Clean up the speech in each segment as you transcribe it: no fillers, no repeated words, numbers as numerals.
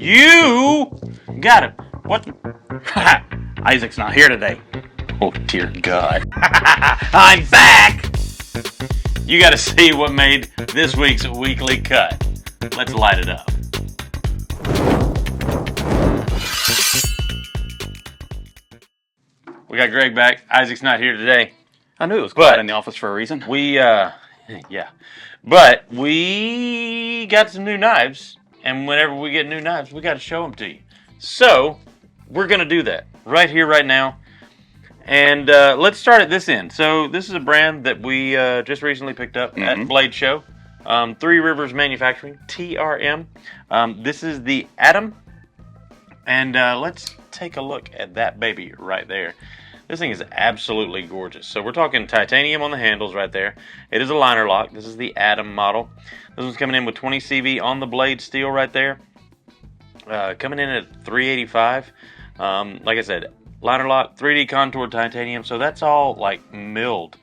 You got it. What? Isaac's not here today. Oh, dear God. I'm back! You got to see what made this week's weekly cut. Let's light it up. We got Greg back. Isaac's not here today. I knew it was quiet in the office for a reason. Yeah. But we got some new knives, and whenever we get new knives, we got to show them to you. So, we're going to do that right here, right now. And let's start at this end. So, this is a brand that we just recently picked up at Blade Show. Three Rivers Manufacturing, TRM. This is the Atom. And let's take a look at that baby right there. This thing is absolutely gorgeous. So we're talking titanium on the handles right there. It is a liner lock. This is the Atom model. This one's coming in with 20 CV on the blade steel right there. Coming in at $385. Like I said, liner lock, 3D contoured titanium. So that's all like milled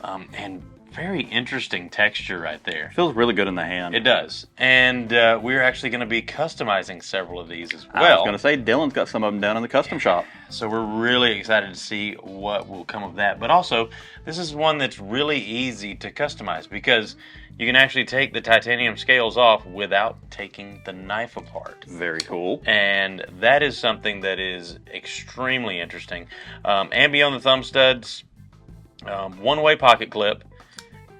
and very interesting texture right there. Feels really good in the hand. It does. And we're actually going to be customizing several of these as well. I was going to say, Dylan's got some of them down in the custom shop. So we're really excited to see what will come of that. But also, this is one that's really easy to customize because you can actually take the titanium scales off without taking the knife apart. Very cool. And that is something that is extremely interesting. Ambi on the thumb studs, one-way pocket clip,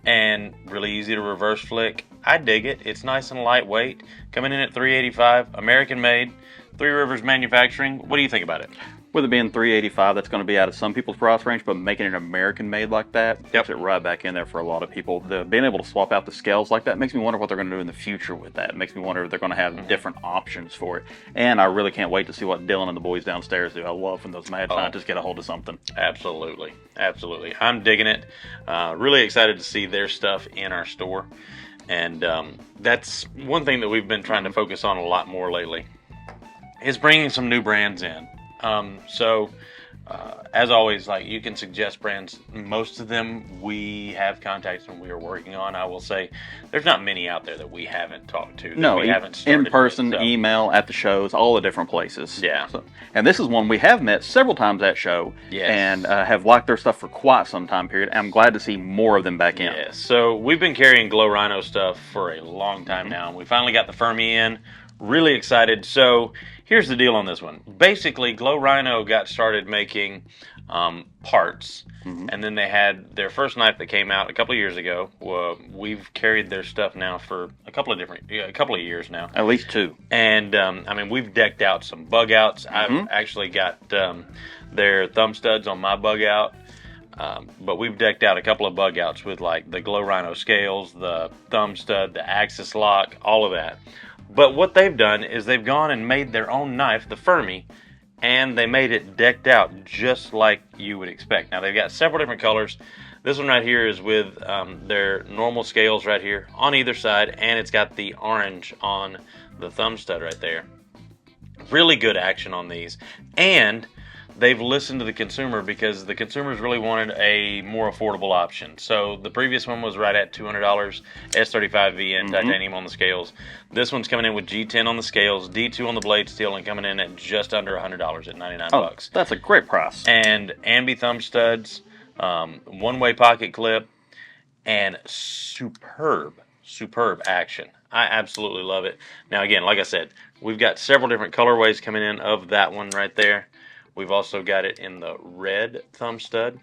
and really easy to reverse flick. I dig it. It's nice and lightweight. Coming in at $385, American made, Three Rivers Manufacturing. What do you think about it? With it being $385, that's going to be out of some people's price range, but making it American made like that puts it right back in there for a lot of people. Being able to swap out the scales like that makes me wonder what they're going to do in the future with that. It makes me wonder if they're going to have different options for it. And I really can't wait to see what Dylan and the boys downstairs do. I love when those mad scientists get a hold of something. Absolutely. Absolutely. I'm digging it. Really excited to see their stuff in our store. And that's one thing that we've been trying to focus on a lot more lately, is bringing some new brands in. As always, like, you can suggest brands. Most of them we have contacts and we are working on. I will say there's not many out there that we haven't talked to. No, we haven't started in person, with, so. Email, at the shows, all the different places. Yeah. So, and this is one we have met several times at show. Yes. And have liked their stuff for quite some time period. I'm glad to see more of them back in. Yeah. So we've been carrying Glow RHINO stuff for a long time now. And we finally got the FERMI in. Really excited. So here's the deal on this one. Basically, Glow RHINO got started making parts, and then they had their first knife that came out a couple of years ago. We've carried their stuff now for a couple of years now. At least two. And I mean, we've decked out some bug outs. I've actually got their thumb studs on my bug out. But we've decked out a couple of bug outs with like the Glow RHINO scales, the thumb stud, the axis lock, all of that. But what they've done is they've gone and made their own knife, the FERMI, and they made it decked out just like you would expect. Now, they've got several different colors. This one right here is with their normal scales right here on either side, and it's got the orange on the thumb stud right there. Really good action on these. And they've listened to the consumer because the consumers really wanted a more affordable option. So the previous one was right at $200, S35VN titanium on the scales. This one's coming in with G10 on the scales, D2 on the blade steel, and coming in at just under $100 at 99 bucks. That's a great price. And ambi thumb studs, one-way pocket clip, and superb action. I absolutely love it. Now again, like I said, we've got several different colorways coming in of that one right there. We've also got it in the red thumb stud.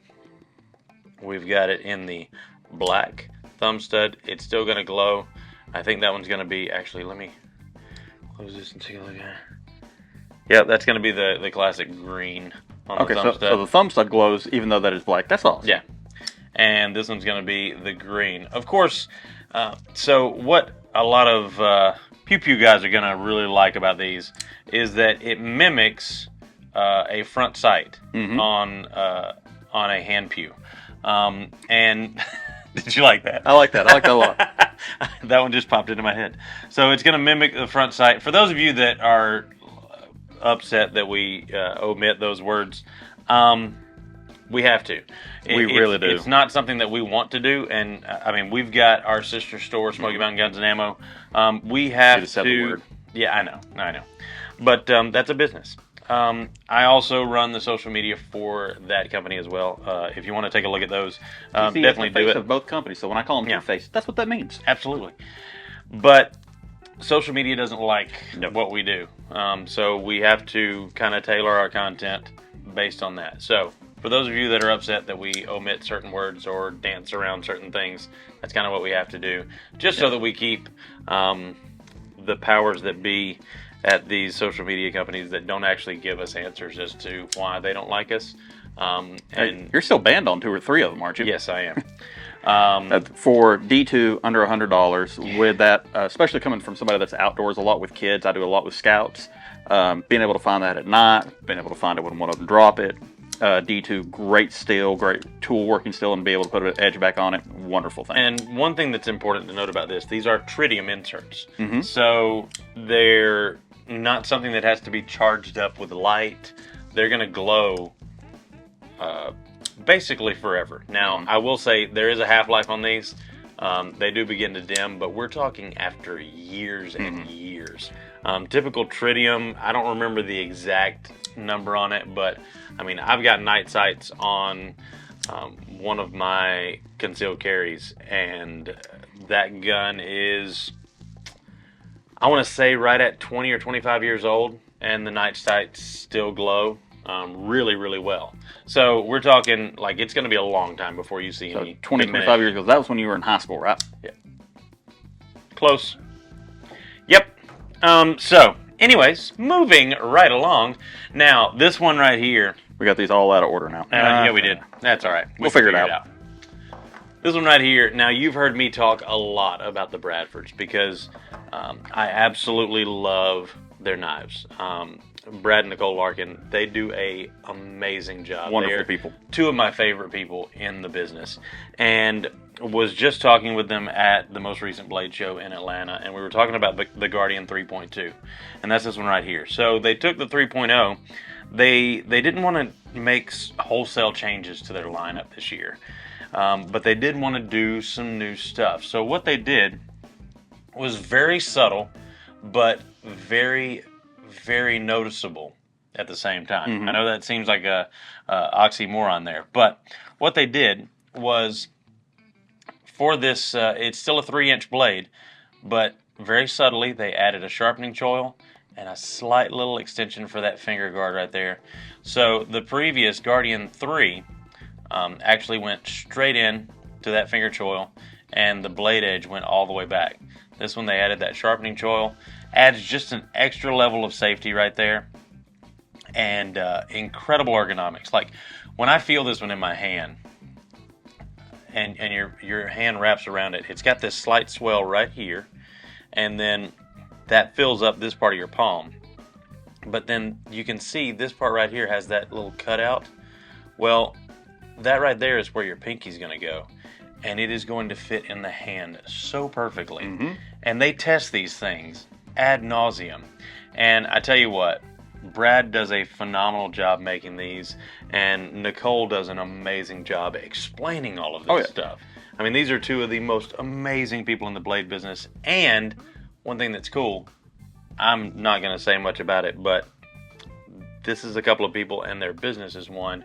We've got it in the black thumb stud. It's still going to glow. I think that one's going to be, actually, let me close this and take a look at it. Yeah, that's going to be the classic green on the thumb stud. So the thumb stud glows even though that is black. That's awesome. Yeah. And this one's going to be the green. Of course, so what a lot of pew-pew guys are going to really like about these is that it mimics a front sight on a hand pew. And did you like that? I like that. I like that a lot. That one just popped into my head. So it's going to mimic the front sight. For those of you that are upset that we omit those words, we have to. We really do. It's not something that we want to do. And I mean, we've got our sister store, Smoky Mountain Guns and Ammo. We have to. Yeah, I know. But that's a business. I also run the social media for that company as well. If you want to take a look at those, definitely do it. Of both companies, so when I call them two-face, that's what that means. Absolutely. But social media doesn't like what we do, so we have to kind of tailor our content based on that. So for those of you that are upset that we omit certain words or dance around certain things, that's kind of what we have to do, just so that we keep the powers that be at these social media companies that don't actually give us answers as to why they don't like us. And you're still banned on 2 or 3 of them, aren't you? Yes, I am. For D2 under $100, with that, especially coming from somebody that's outdoors a lot with kids, I do a lot with scouts. Being able to find that at night, being able to find it when one of them drop it. D2, great steel, great tool working steel, and be able to put an edge back on it, wonderful thing. And one thing that's important to note about this, these are tritium inserts. So they're not something that has to be charged up with light. They're going to glow basically forever. Now, I will say there is a half-life on these. They do begin to dim, but we're talking after years and years. Typical tritium, I don't remember the exact number on it, but I mean, I've got night sights on one of my concealed carries, and that gun is, I want to say, right at 20 or 25 years old, and the night sights still glow really, really well. So we're talking like it's going to be a long time before you see any. 20, 25 years ago. That was when you were in high school, right? Yeah. Close. Yep. So, anyways, moving right along. Now, this one right here. We got these all out of order now. Yeah, we did. That's all right. We'll figure it out. This one right here. Now, you've heard me talk a lot about the Bradfords because I absolutely love their knives. Brad and Nicole Larkin, they do a amazing job. Wonderful people. 2 of my favorite people in the business. And was just talking with them at the most recent Blade show in Atlanta, and we were talking about the Guardian 3.2, and that's this one right here. So they took the 3.0. They didn't want to make wholesale changes to their lineup this year, but they did want to do some new stuff. So what they did was very subtle, but very, very noticeable at the same time. I know that seems like a oxymoron there, but what they did was, for this, it's still a 3-inch blade, but very subtly they added a sharpening choil and a slight little extension for that finger guard right there. So the previous Guardian 3 actually went straight in to that finger choil, and the blade edge went all the way back. This one, they added that sharpening choil, adds just an extra level of safety right there, and incredible ergonomics. Like, when I feel this one in my hand, and your hand wraps around it, it's got this slight swell right here, and then that fills up this part of your palm. But then you can see this part right here has that little cutout. Well, that right there is where your pinky's going to go, and it is going to fit in the hand so perfectly. And they test these things ad nauseum, and I tell you what, Brad does a phenomenal job making these, and Nicole does an amazing job explaining all of this stuff. I mean, these are 2 of the most amazing people in the blade business, and one thing that's cool, I'm not going to say much about it, but this is a couple of people, and their business is one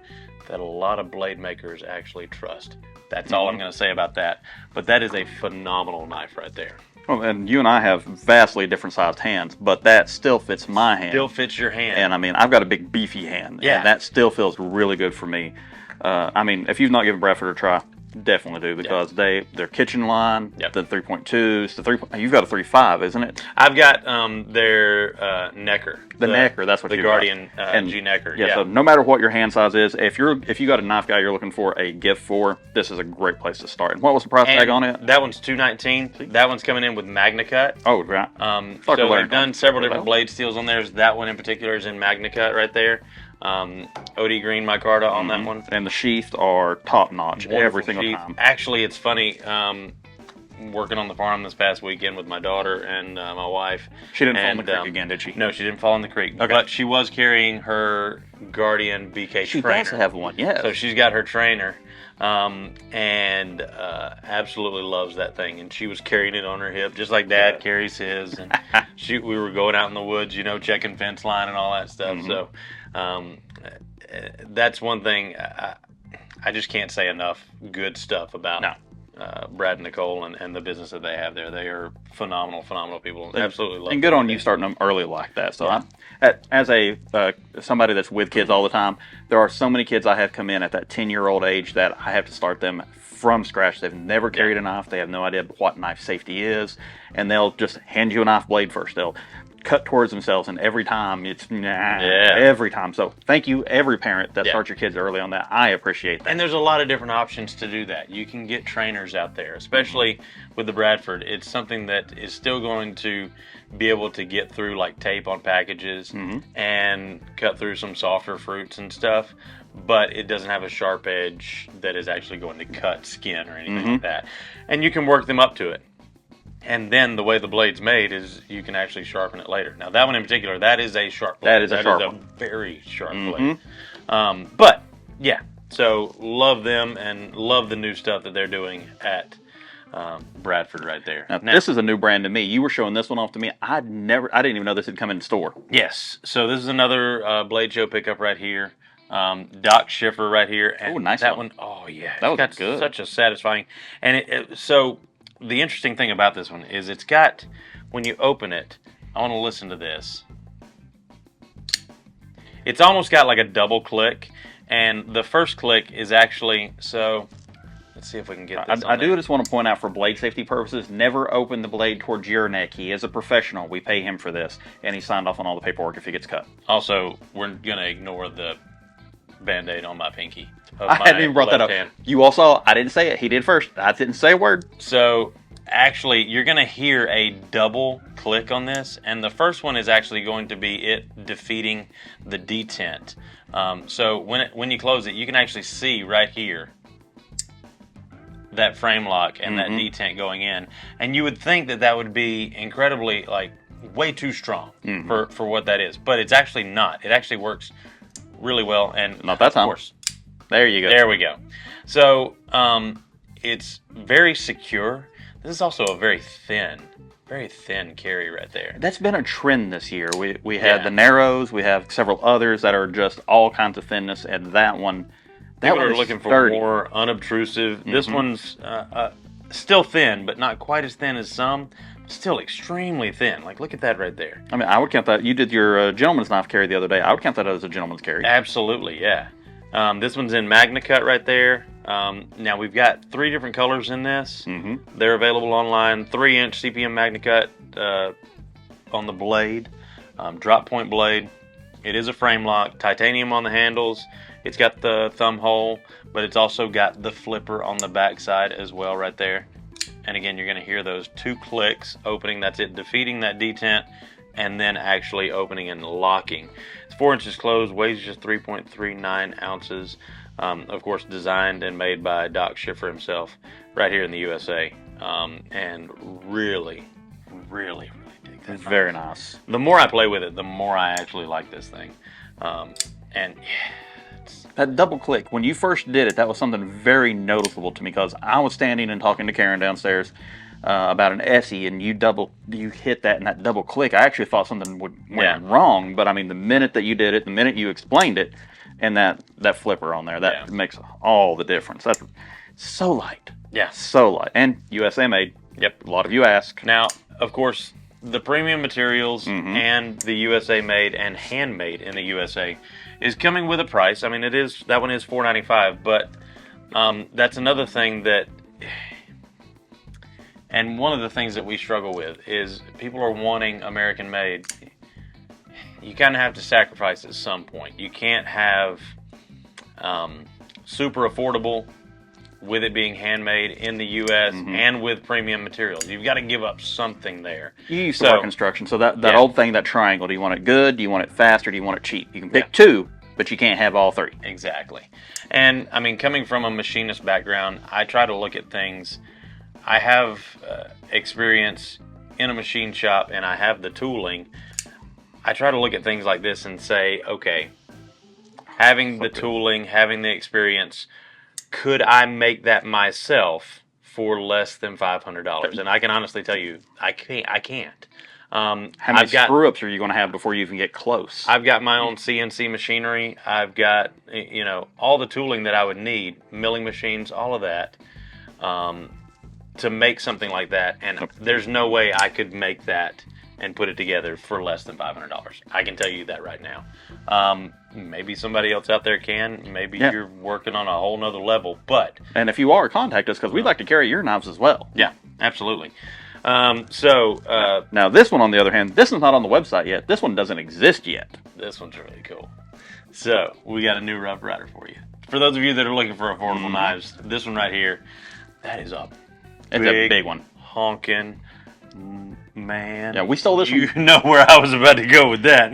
that a lot of blade makers actually trust. That's all I'm going to say about that, but that is a phenomenal knife right there. Well, and you and I have vastly different sized hands, but that still fits my hand. Still fits your hand. And I mean, I've got a big beefy hand. Yeah. And that still feels really good for me. I mean, if you've not given Bradford a try, definitely do, because their kitchen line, the 3.2s, you've got a 3.5, isn't it? I've got their Necker. The Necker, that's what the you Guardian and G Necker. Yeah, so no matter what your hand size is, if you got a knife guy you're looking for a gift for, this is a great place to start. And what was the price tag on it? That one's $219. That one's coming in with MAGNACUT. Oh, right. So we've done several different blade steels on there. That one in particular is in MAGNACUT right there. OD green micarta on that one. And the sheaths are top notch every single sheath. time. Actually, it's funny. working on the farm this past weekend with my daughter and my wife. She didn't fall in the creek again, did she? No, she didn't fall in the creek. Okay. But she was carrying her Guardian BK She trainer. does have one, yes. So she's got her trainer, and absolutely loves that thing. And she was carrying it on her hip, just like Dad carries his. And we were going out in the woods, checking fence line and all that stuff. So that's one thing. I just can't say enough good stuff about Brad and Nicole and the business that they have there. They are phenomenal people. Absolutely love it. And good on you starting them early like that. So as somebody that's with kids all the time, there are so many kids I have come in at that 10-year-old age that I have to start them from scratch. They've never carried a knife. They have no idea what knife safety is. And they'll just hand you a knife blade first. They'll cut towards themselves, and every time it's every time. So thank you, every parent that starts your kids early on that. I appreciate that. And there's a lot of different options to do that. You can get trainers out there, especially with the Bradford. It's something that is still going to be able to get through like tape on packages and cut through some softer fruits and stuff, but it doesn't have a sharp edge that is actually going to cut skin or anything like that. And you can work them up to it. And then the way the blade's made is you can actually sharpen it later. Now, that one in particular, that is a sharp blade. That is a very sharp blade. But, yeah, so love them and love the new stuff that they're doing at Bradford right there. Now, this is a new brand to me. You were showing this one off to me. I didn't even know this had come in store. Yes. So this is another Blade Show pickup right here. Doc Schiffer right here. Oh, nice that one. Oh, yeah. That was good. Such a satisfying. And so the interesting thing about this one is it's got, when you open it, I want to listen to this. It's almost got like a double click, and the first click is actually, so let's see if we can get this I do just want to point out, for blade safety purposes, never open the blade towards your neck. He is a professional. We pay him for this, and he signed off on all the paperwork if he gets cut. Also, we're going to ignore the Band-Aid on my pinky. I hadn't even brought that up. Hand. You all saw, I didn't say it. He did first. I didn't say a word. So, actually, you're going to hear a double click on this, and the first one is actually going to be it defeating the detent. So, when you close it, you can actually see right here that frame lock and that detent going in. And you would think that would be incredibly, like, way too strong for what that is. But it's actually not. It actually works really well. And not that time. Of course. There you go. There we go. So, it's very secure. This is also a very thin carry right there. That's been a trend this year. We had the Narrows. We have several others that are just all kinds of thinness. And that one... People are looking for more unobtrusive. This one's still thin, but not quite as thin as some. Still extremely thin. Like, look at that right there. I mean, I would count that. You did your gentleman's knife carry the other day. I would count that as a gentleman's carry. Absolutely, yeah. This one's in MAGNACUT right there. Now, we've got 3 different colors in this. They're available online. 3-inch CPM MAGNACUT on the blade. Drop point blade. It is a frame lock. Titanium on the handles. It's got the thumb hole, but it's also got the flipper on the back side as well right there. And again, you're going to hear those 2 clicks opening. That's it, defeating that detent, and then actually opening and locking. It's 4 inches closed, weighs just 3.39 ounces. Of course, designed and made by Doc Schiffer himself right here in the USA. And really dig that. It's very nice. The more I play with it, the more I actually like this thing. And yeah. That double click, when you first did it, that was something very noticeable to me, because I was standing and talking to Karen downstairs about an Essie, and you hit that, and that double click, I actually thought something went wrong. But I mean, the minute that you did it, the minute you explained it, and that flipper on there, that makes all the difference. That's so light. Yeah. So light. And USA made. Yep. A lot of you ask. Now, of course, the premium materials and the USA made and handmade in the USA is coming with a price. I mean, that one is $4.95, but that's another thing that, and one of the things that we struggle with is people are wanting American made. You kind of have to sacrifice at some point. You can't have super affordable with it being handmade in the U.S. and with premium materials. You've got to give up something there. You used to work construction, so that old thing, that triangle, do you want it good, do you want it fast, or do you want it cheap? You can pick 2, but you can't have all 3. Exactly. And, I mean, coming from a machinist background, I try to look at things, I have experience in a machine shop and I have the tooling, I try to look at things like this and say, okay, having the tooling, having the experience, could I make that myself for less than $500? And I can honestly tell you, I can't. How many screw-ups are you going to have before you even get close? I've got my own CNC machinery. I've got, you know, all the tooling that I would need, milling machines, all of that, to make something like that. And there's no way I could make that and put it together for less than $500. I can tell you that right now. Maybe somebody else out there can. Maybe you're working on a whole nother level. But and if you are, contact us because we'd like to carry your knives as well. Yeah, absolutely. Now this one, on the other hand, this is not on the website yet. This one doesn't exist yet. This one's really cool. So we got a new Rough Rider for you. For those of you that are looking for affordable knives, this one right here, that is a big one. Honking man. Yeah, we stole this one. You know where I was about to go with that.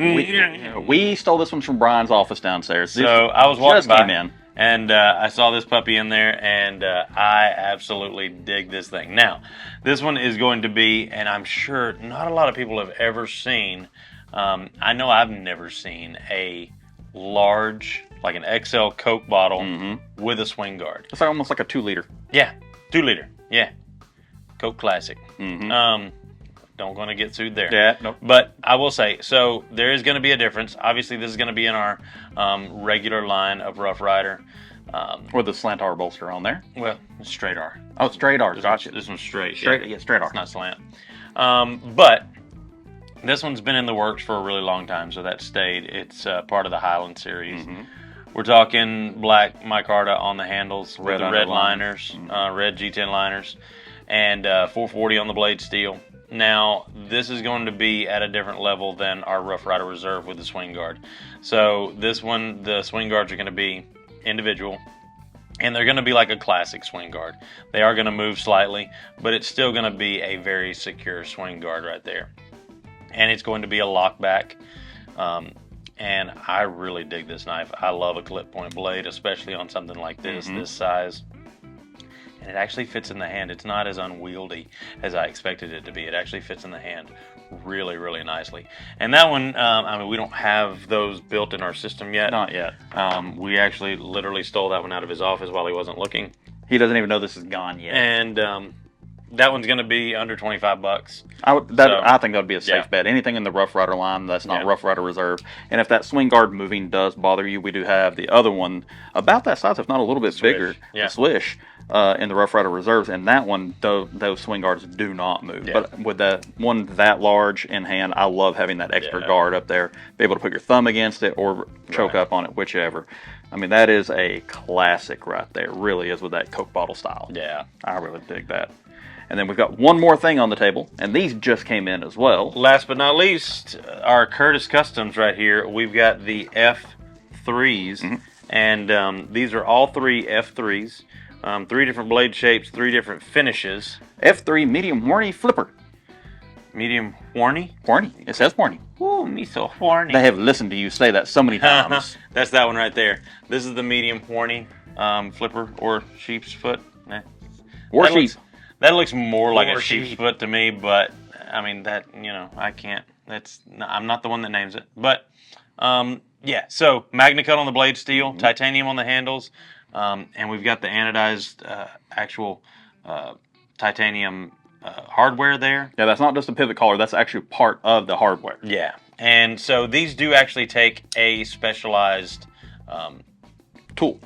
We stole this one from Brian's office downstairs. So I was walking by, in. and I saw this puppy in there, and I absolutely dig this thing. Now, this one is going to be, and I'm sure not a lot of people have ever seen, I know I've never seen a large, like an XL Coke bottle with a swing guard. It's like almost like a 2-liter. Yeah, 2-liter. Yeah. Coke Classic. Don't want to get sued there. Yeah, nope. But I will say, so there is going to be a difference. Obviously, this is going to be in our regular line of Rough Rider. With the slant R bolster on there. Well, it's straight R. Oh, straight R. Gotcha. This one's straight. Straight, yeah, straight R. It's not slant. But this one's been in the works for a really long time, so that stayed. It's part of the Highland series. We're talking black micarta on the handles with the red liners, red G10 liners, and 440 on the blade steel. Now, this is going to be at a different level than our Rough Rider Reserve with the swing guard. So this one, the swing guards are going to be individual, and they're going to be like a classic swing guard. They are going to move slightly, but it's still going to be a very secure swing guard right there. And it's going to be a lockback. And I really dig this knife. I love a clip point blade, especially on something like this, this size. And it actually fits in the hand. It's not as unwieldy as I expected it to be. It actually fits in the hand really, really nicely. And that one, I mean, we don't have those built in our system yet. Not yet. We actually literally stole that one out of his office while he wasn't looking. He doesn't even know this is gone yet. And that one's going to be under $25. I think that would be a safe bet. Anything in the Rough Rider line that's not Rough Rider Reserve. And if that swing guard moving does bother you, we do have the other one about that size, if not a little bit bigger, the Swish, in the Rough Rider Reserves. And that one, those swing guards do not move. But with that one that large in hand, I love having that extra guard up there. Be able to put your thumb against it or choke up on it, whichever. I mean, that is a classic right there. It really is, with that Coke bottle style. Yeah. I really dig that. And then we've got one more thing on the table, and these just came in as well. Last but not least, our Curtis Customs right here. We've got the F3s, and these are all three F3s. 3 different blade shapes, 3 different finishes. F3 medium horny flipper. Medium horny? Horny. It says horny. Ooh, me so horny. They have listened to you say that so many times. That's that one right there. This is the medium horny flipper, or sheep's foot. Or sheep. That looks more like a sheep's foot to me, but I mean that, you know, I can't. I'm not the one that names it. But yeah, so MAGNACUT on the blade steel, titanium on the handles, and we've got the anodized actual titanium hardware there. Yeah, that's not just a pivot collar. That's actually part of the hardware. Yeah, and so these do actually take a specialized tool.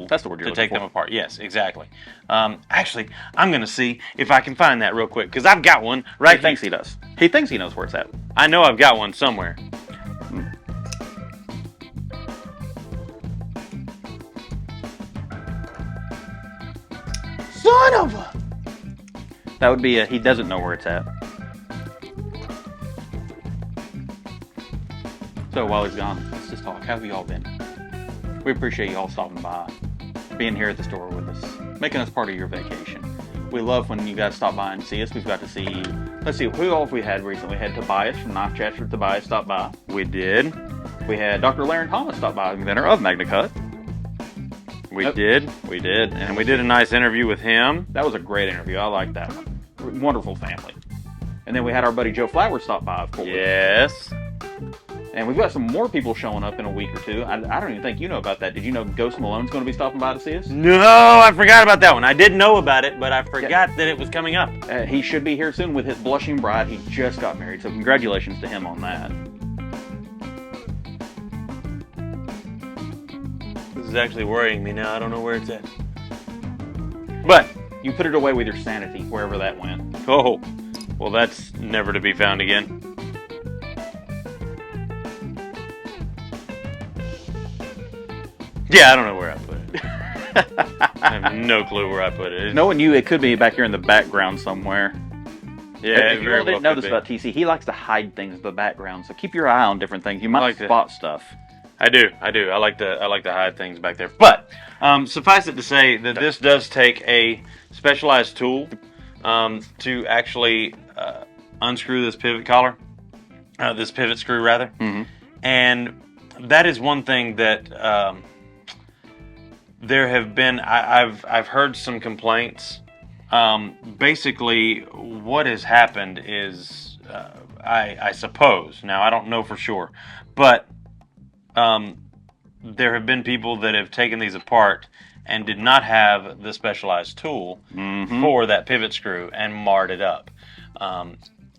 That's the word you're to looking take for. them apart. Yes, exactly. Actually, I'm going to see if I can find that real quick, because I've got one right here. He thinks he does. He thinks he knows where it's at. I know I've got one somewhere. Son of a... That would be he doesn't know where it's at. So while he's gone, let's just talk. How have you all been? We appreciate you all stopping by, being here at the store with us, making us part of your vacation. We love when you guys stop by and see us. We've got to see, let's see, who all have we had recently? We had Tobias from Knife Chats for Tobias stop by. We did. We had Dr. Laren Thomas stop by, inventor of MAGNACUT. We did, and we did a nice interview with him. That was a great interview. I like that one. Wonderful family. And then we had our buddy Joe Flowers stop by, of course. Yes. And we've got some more people showing up in a week or two. I don't even think you know about that. Did you know Ghost Malone's going to be stopping by to see us? No, I forgot about that one. I did know about it, but I forgot that it was coming up. He should be here soon with his blushing bride. He just got married, so congratulations to him on that. This is actually worrying me now. I don't know where it's at. But you put it away with your sanity, wherever that went. Oh, well, that's never to be found again. Yeah, I don't know where I put it. I have no clue where I put it. Knowing you, it could be back here in the background somewhere. Yeah, if you really didn't know this about TC, he likes to hide things in the background, so keep your eye on different things. You might spot stuff. I do. I like to hide things back there. But suffice it to say that this does take a specialized tool to actually unscrew this pivot collar, this pivot screw rather, and that is one thing that there have been. I've heard some complaints. Basically, what has happened is, I suppose, now I don't know for sure, but there have been people that have taken these apart and did not have the specialized tool for that pivot screw and marred it up.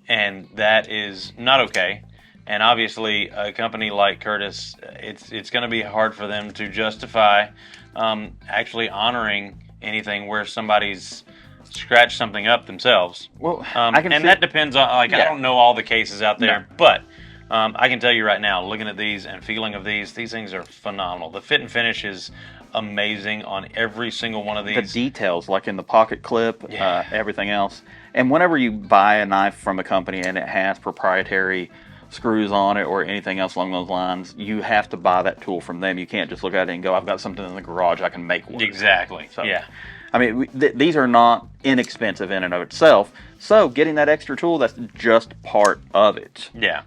And that is not okay. And obviously, a company like Curtis, it's going to be hard for them to justify actually honoring anything where somebody's scratched something up themselves. Well, and that depends on, I don't know all the cases out there, but I can tell you right now, looking at these and feeling of these things are phenomenal. The fit and finish is amazing on every single one of these. The details, like in the pocket clip, everything else. And whenever you buy a knife from a company and it has proprietary screws on it or anything else along those lines, you have to buy that tool from them. You can't just look at it and go, I've got something in the garage I can make work. Exactly. So, yeah. I mean, these are not inexpensive in and of itself. So getting that extra tool, that's just part of it. Yeah.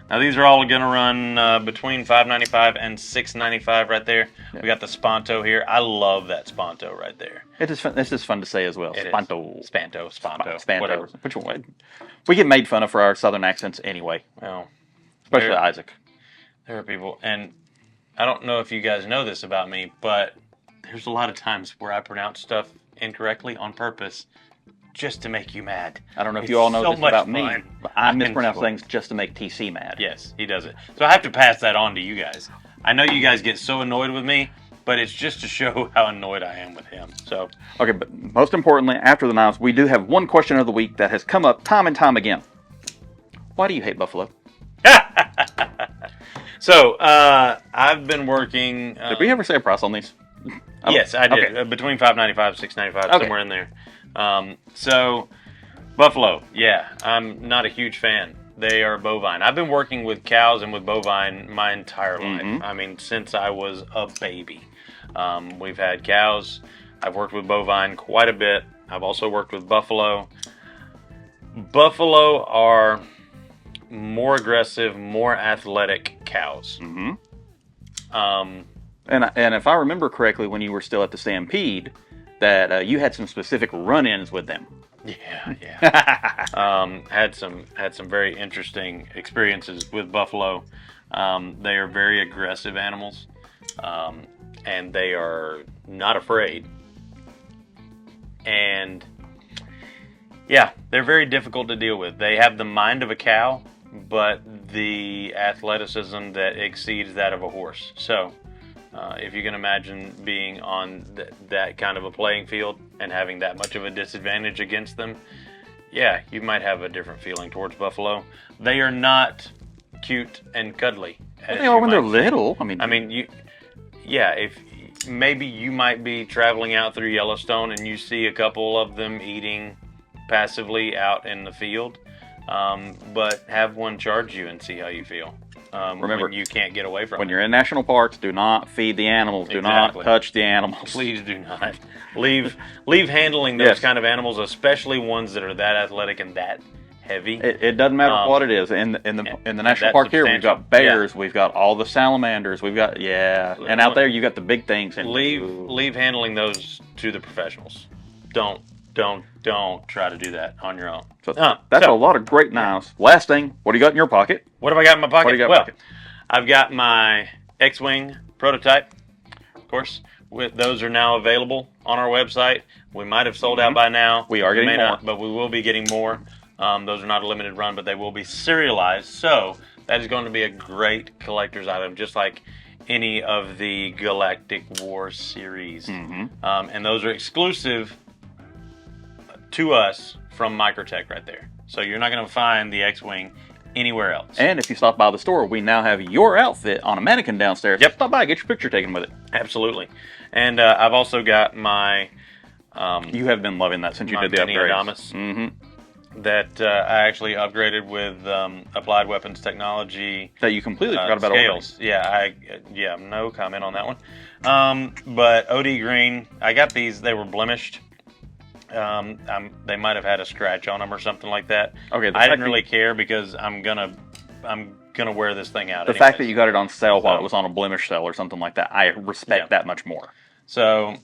Now these are all going to run between $5.95 and $6.95 right there. Yeah. We got the Sponto here. I love that Sponto right there. It's just fun to say as well. Sponto. Spanto. Whatever. Which one? We get made fun of for our southern accents anyway. Well, especially Isaac. There are people, and I don't know if you guys know this about me, but there's a lot of times where I pronounce stuff incorrectly on purpose just to make you mad. I don't know if you all know this about me, but I mispronounce things just to make TC mad. Yes, he does it. So I have to pass that on to you guys. I know you guys get so annoyed with me, but it's just to show how annoyed I am with him. So okay, but most importantly, after the knives, we do have one question of the week that has come up time and time again. Why do you hate buffalo? So I've been working. Did we ever say a price on these? Yes, I did. Okay. Between $5.95 and $6.95, somewhere in there. So buffalo, yeah, I'm not a huge fan. They are bovine. I've been working with cows and with bovine my entire life. I mean, since I was a baby. We've had cows. I've worked with bovine quite a bit. I've also worked with buffalo. Buffalo are more aggressive, more athletic cows. And if I remember correctly, when you were still at the Stampede, that you had some specific run-ins with them. Yeah. Had some very interesting experiences with buffalo. They are very aggressive animals, and they are not afraid. And yeah, they're very difficult to deal with. They have the mind of a cow, but the athleticism that exceeds that of a horse. So if you can imagine being on that kind of a playing field and having that much of a disadvantage against them, yeah, you might have a different feeling towards buffalo. They are not cute and cuddly. Well, they are when they're little. If maybe you might be traveling out through Yellowstone and you see a couple of them eating passively out in the field, but have one charge you and see how you feel. Remember, you can't get away from it. When you're in national parks, do not feed the animals. Do not touch the animals. Please do not. Leave handling those kind of animals, especially ones that are that athletic and that heavy. It doesn't matter what it is. In the national park here, we've got bears, we've got all the salamanders, we've got and out there you got the big things. And leave handling those to the professionals. Don't try to do that on your own. So that's a lot of great knives. Last thing, what do you got in your pocket? What have I got in my pocket? What do you got in your pocket? I've got my X-Wing prototype, of course. Those are now available on our website. We might have sold out by now. We are getting more. Not, but we will be getting more. Those are not a limited run, but they will be serialized. So that is going to be a great collector's item, just like any of the Galactic War series. And those are exclusive to us from MICARTA right there. So you're not going to find the X-Wing anywhere else. And if you stop by the store, we now have your outfit on a mannequin downstairs. Yep. Stop by, get your picture taken with it. Absolutely. And I've also got my... you have been loving that since you did the upgrades. That I actually upgraded with Applied Weapons Technology. That you completely forgot about scales. No comment on that one. But OD Green, I got these. They were blemished. They might have had a scratch on them or something like that. Okay, I didn't really care because I'm gonna wear this thing out. The fact that you got it on sale while it was on a blemish sale or something like that, I respect that much more. So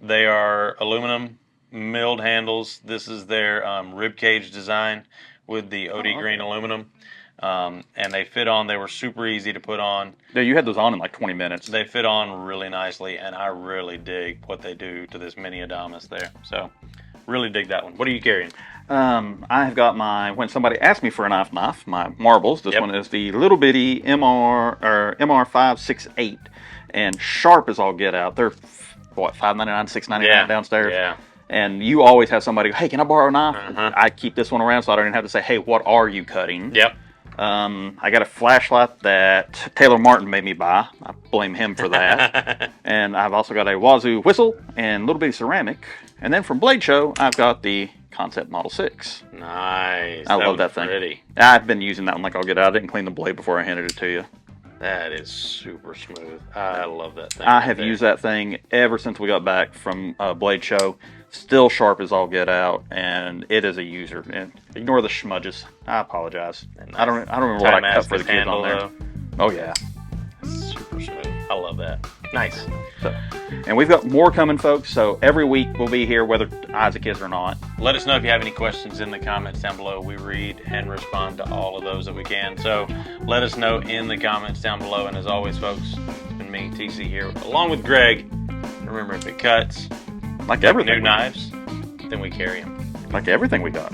they are aluminum milled handles. This is their rib cage design with the OD Green aluminum. And they fit on. They were super easy to put on. Yeah, you had those on in like 20 minutes. They fit on really nicely, and I really dig what they do to this mini Adamas there. So, really dig that one. What are you carrying? I have got when somebody asked me for a knife, my marbles. This one is the little bitty MR568, and sharp as all get out. They're what, $5.99, $6.99 downstairs. Yeah. And you always have somebody go, hey, can I borrow a knife? I keep this one around so I don't even have to say, hey, what are you cutting? Yep. I got a flashlight that Taylor Martin made me buy. I blame him for that. And I've also got a Wazoo whistle and little bitty ceramic. And then from Blade Show, I've got the Concept Model 6. Nice. I love that thing. Pretty. I've been using that one like I'll get out. I didn't clean the blade before I handed it to you. That is super smooth. I love that thing. I have used that thing ever since we got back from Blade Show. Still sharp as all get out, and it is a user. And ignore the schmudges. I apologize. I don't remember what I cut for the kids on there. Oh yeah, super smooth. I love that. Nice. And we've got more coming, folks. So every week we'll be here, whether Isaac is or not. Let us know if you have any questions in the comments down below. We read and respond to all of those that we can. So let us know in the comments down below. And as always, folks, it's been me, TC, here, along with Greg. Remember, if it cuts, like everything, new knives, then we carry them. Like everything we got.